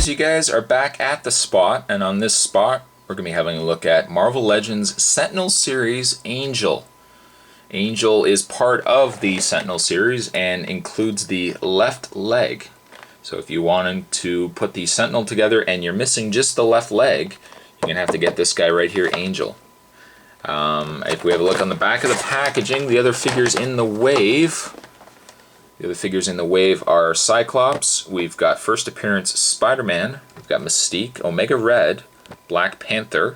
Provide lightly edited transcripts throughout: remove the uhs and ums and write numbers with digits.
series, you guys are back at the spot, and on this spot we're going to be having a look at Marvel Legends Sentinel Series Angel. Angel is part of the Sentinel series and includes the left leg. So if you wanted to put the Sentinel together and you're missing just the left leg, you're going to have to get this guy right here, Angel. If we have a look on the back of the packaging, the other figures in the wave... The other figures in the wave are Cyclops, we've got first appearance Spider-Man, we've got Mystique, Omega Red, Black Panther,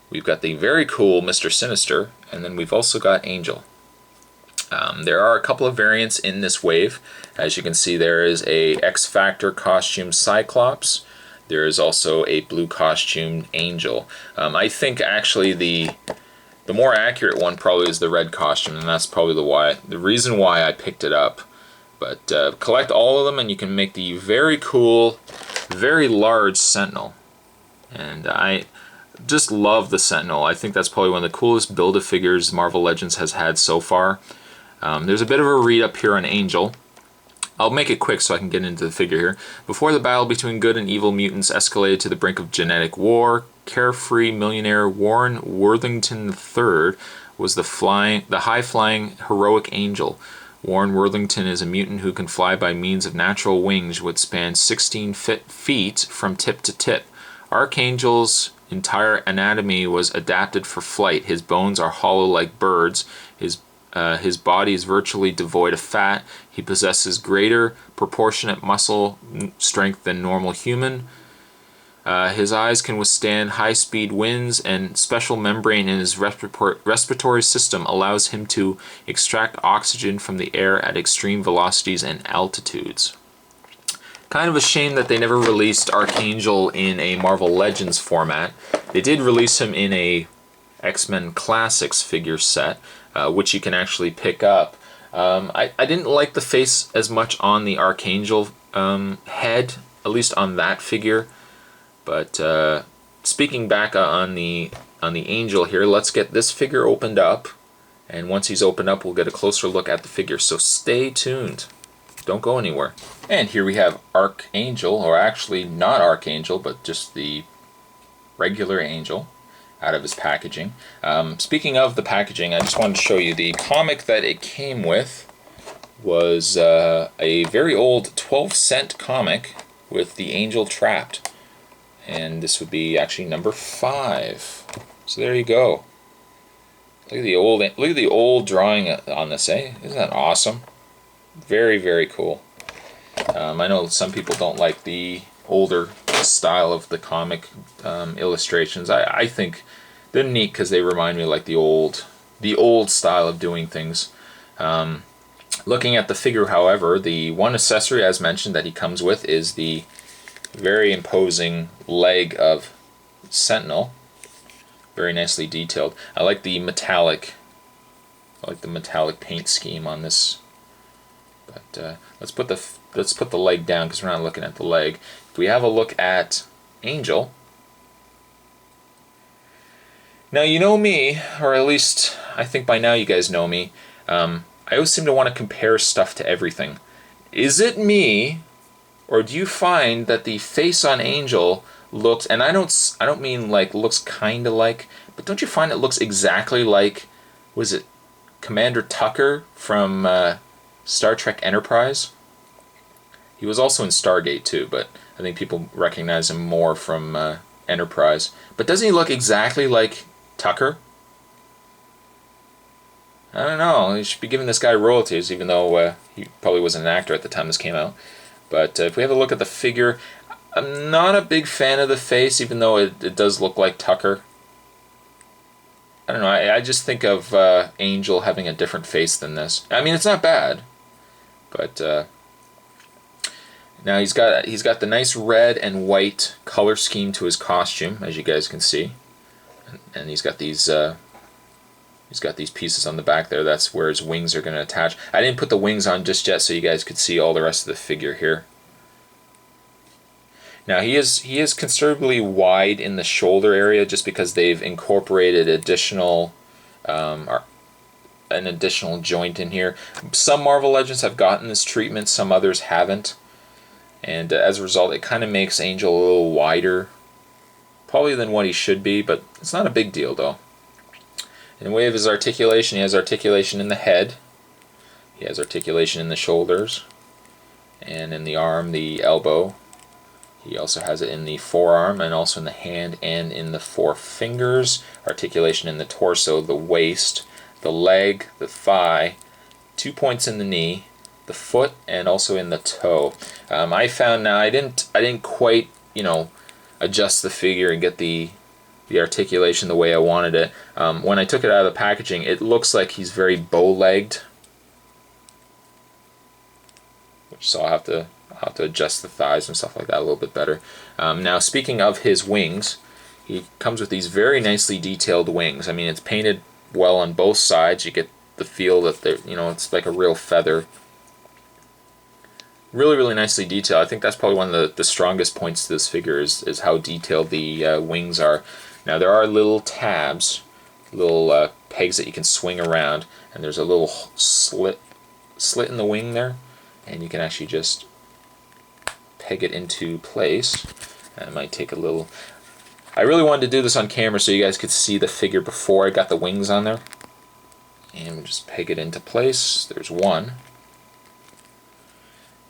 we've got the very cool Mr. Sinister, and then we've also got Angel. There are a couple of variants in this wave. As you can see, there is a X-Factor costume Cyclops. There is also a blue costume Angel. I think actually the more accurate one probably is the red costume, and that's probably the reason why I picked it up. But collect all of them and you can make the very cool, very large Sentinel. And I just love the Sentinel. I think that's probably one of the coolest Build-A-Figures Marvel Legends has had so far. There's a bit of a read-up here on Angel. I'll make it quick so I can get into the figure here. Before the battle between good and evil mutants escalated to the brink of genetic war, carefree millionaire Warren Worthington III was the high-flying heroic Angel. Warren Worthington is a mutant who can fly by means of natural wings which span 16 feet from tip to tip. Archangel's entire anatomy was adapted for flight. His bones are hollow like birds. His body is virtually devoid of fat. He possesses greater proportionate muscle strength than normal human. His eyes can withstand high-speed winds, and special membrane in his respiratory system allows him to extract oxygen from the air at extreme velocities and altitudes. Kind of a shame that they never released Archangel in a Marvel Legends format. They did release him in a X-Men Classics figure set, which you can actually pick up. I didn't like the face as much on the Archangel head, at least on that figure. But speaking back on the Angel here, let's get this figure opened up, and once he's opened up we'll get a closer look at the figure, so stay tuned. Don't go anywhere. And here we have Archangel, or actually not Archangel, but just the regular Angel out of his packaging. Speaking of the packaging, I just wanted to show you the comic that it came with was a very old 12-cent comic with the Angel trapped. And this would be actually number 5. So there you go. Look at the old drawing on this, eh? Isn't that awesome? Very, very cool. I know some people don't like the older style of the comic illustrations. I think they're neat because they remind me of like the old style of doing things. Looking at the figure, however, the one accessory, as mentioned, that he comes with is the very imposing leg of Sentinel. Very nicely detailed. I like the metallic paint scheme on this. But let's put the leg down because we're not looking at the leg. If we have a look at Angel, now you know me, or at least I think by now you guys know me. I always seem to want to compare stuff to everything. Is it me? Or do you find that the face on Angel looks, and I don't mean like looks kind of like, but don't you find it looks exactly like, was it Commander Tucker from Star Trek Enterprise? He was also in Stargate too, but I think people recognize him more from Enterprise. But doesn't he look exactly like Tucker? I don't know, you should be giving this guy royalties, even though he probably wasn't an actor at the time this came out. But if we have a look at the figure, I'm not a big fan of the face, even though it does look like Tucker. I don't know, I just think of Angel having a different face than this. I mean, it's not bad, but now he's got the nice red and white color scheme to his costume, as you guys can see, and he's got these pieces on the back there. That's where his wings are going to attach. I didn't put the wings on just yet so you guys could see all the rest of the figure here. Now he is considerably wide in the shoulder area just because they've incorporated an additional joint in here. Some Marvel Legends have gotten this treatment, some others haven't. and as a result it kind of makes Angel a little wider probably than what he should be, but it's not a big deal though. In the way of his articulation, he has articulation in the head, he has articulation in the shoulders, and in the arm, the elbow. He also has it in the forearm, and also in the hand and in the four fingers. Articulation in the torso, the waist, the leg, the thigh, 2 points in the knee, the foot, and also in the toe. I found now I didn't quite, you know, adjust the figure and get the articulation the way I wanted it. When I took it out of the packaging, it looks like he's very bow-legged, so I'll have to adjust the thighs and stuff like that a little bit better. Now, speaking of his wings, he comes with these very nicely detailed wings. I mean, it's painted well on both sides. You get the feel that they're, you know, it's like a real feather. Really, really nicely detailed. I think that's probably one of the strongest points to this figure is how detailed the wings are. Now, there are little tabs, little pegs that you can swing around, and there's a little slit in the wing there, and you can actually just peg it into place. And it might take a little... I really wanted to do this on camera so you guys could see the figure before I got the wings on there. And we'll just peg it into place. There's one.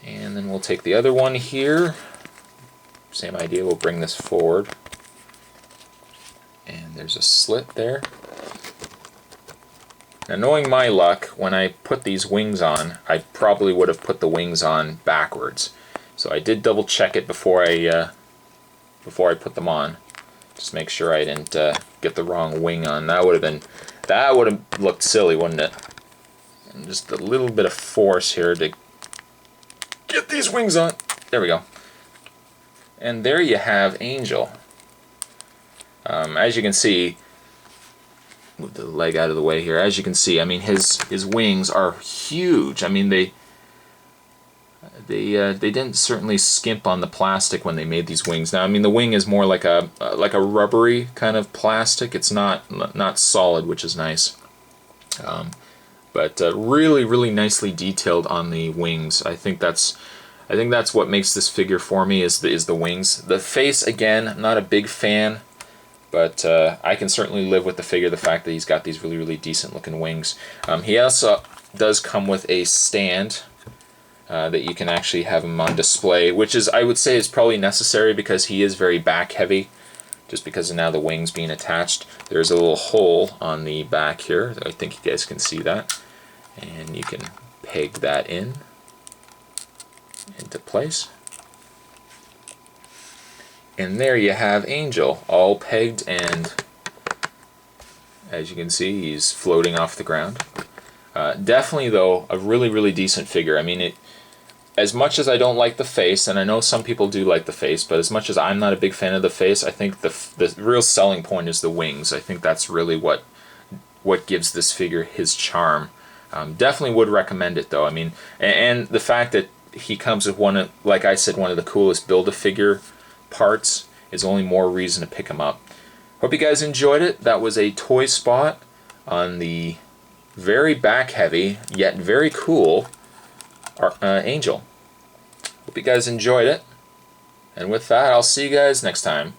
And then we'll take the other one here. Same idea, we'll bring this forward. And there's a slit there. Now, knowing my luck, when I put these wings on, I probably would have put the wings on backwards. So I did double check it before I put them on. Just make sure I didn't get the wrong wing on. That would have looked silly, wouldn't it? And just a little bit of force here to get these wings on. There we go. And there you have Angel. As you can see, move the leg out of the way here. As you can see, I mean, his wings are huge. I mean, they didn't certainly skimp on the plastic when they made these wings. Now, I mean, the wing is more like a rubbery kind of plastic. It's not solid, which is nice. But really, really nicely detailed on the wings. I think that's what makes this figure for me is the wings. The face, again, I'm not a big fan, but I can certainly live with the figure. The fact that he's got these really, really decent looking wings. He also does come with a stand that you can actually have him on display, which is, I would say, is probably necessary because he is very back heavy. Just because of now the wings being attached. There's a little hole on the back here. I think you guys can see that. And you can peg that into place. And there you have Angel, all pegged, and as you can see, he's floating off the ground. Definitely, though, a really, really decent figure. I mean, as much as I don't like the face, and I know some people do like the face, but as much as I'm not a big fan of the face, I think the real selling point is the wings. I think that's really what gives this figure his charm. Definitely would recommend it, though. I mean, and the fact that he comes with one of, like I said, one of the coolest Build-A-Figure parts is only more reason to pick him up. Hope you guys enjoyed it. That was a toy spot on the very back-heavy, yet very cool Angel. Hope you guys enjoyed it. And with that, I'll see you guys next time.